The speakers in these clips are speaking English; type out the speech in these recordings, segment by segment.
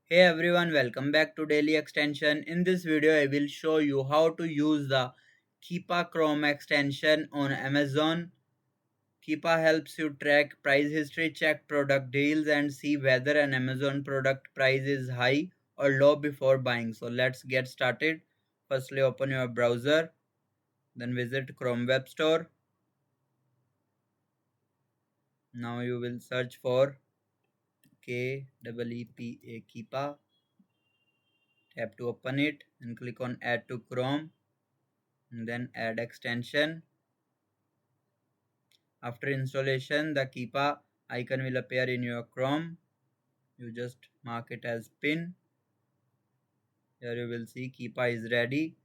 Hey everyone, welcome back to Daily Extension. In this video, I will show you how to use the Keepa Chrome extension on Amazon. Keepa helps you track price history, check product deals, and see whether an Amazon product price is high or low before buying. So let's get started. Firstly, open your browser, then visit Chrome Web Store. Now you will search for Keepa. Keepa. Tap to open it and click on Add to Chrome and then Add Extension. After installation, the Keepa icon will appear in your Chrome. You just mark it as pin. Here you will see Keepa is ready.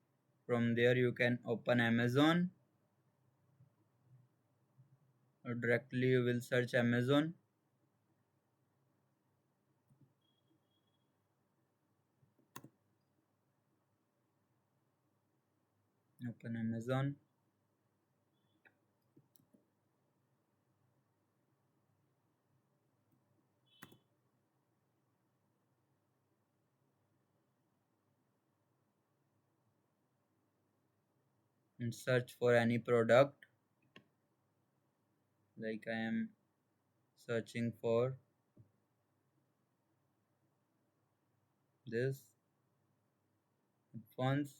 From there you can open Amazon or directly you will search Amazon. Open Amazon. And search for any product. Like I am searching for this headphones.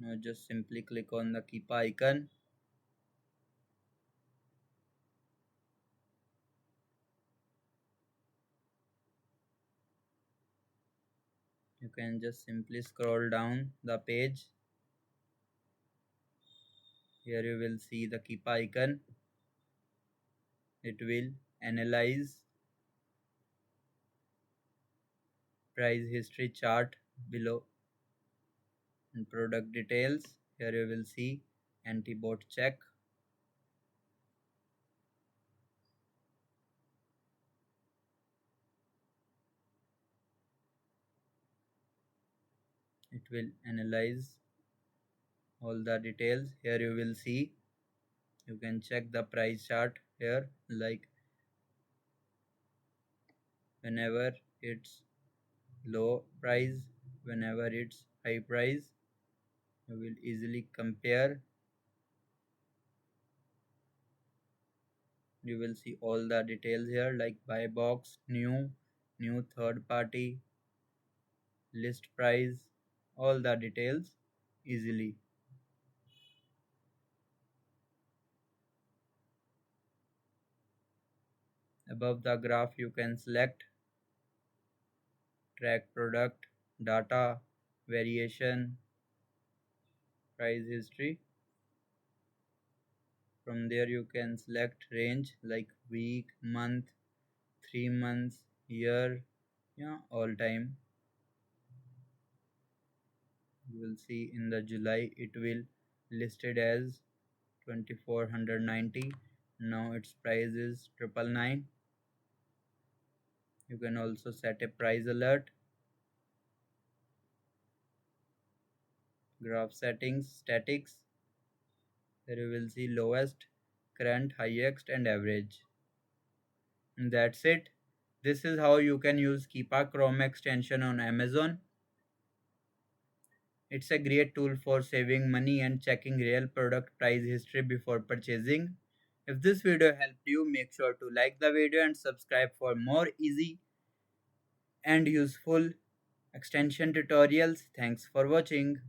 Now just simply click on the Keepa icon. You can just simply scroll down the page. Here you will see the Keepa icon. It will analyze price history chart below and product details. Here you will see anti-bot check. It will analyze all the details. Here you will see you can check the price chart here, like whenever it's low price, whenever it's high price, you will easily compare. You will see all the details here, like buy box, new third party, list price, all the details easily. Above the graph you can select track product, data, variation, price history. From there you can select range like week, month, 3 months, year, yeah, all time. You will see in the July it will listed as 2490. Now its price is 999. You can also set a price alert. Graph settings, statics. Here you will see lowest, current, highest and average. And that's it. This is how you can use Keepa Chrome extension on Amazon. It's a great tool for saving money and checking real product price history before purchasing. If this video helped you, make sure to like the video and subscribe for more easy and useful extension tutorials. Thanks for watching.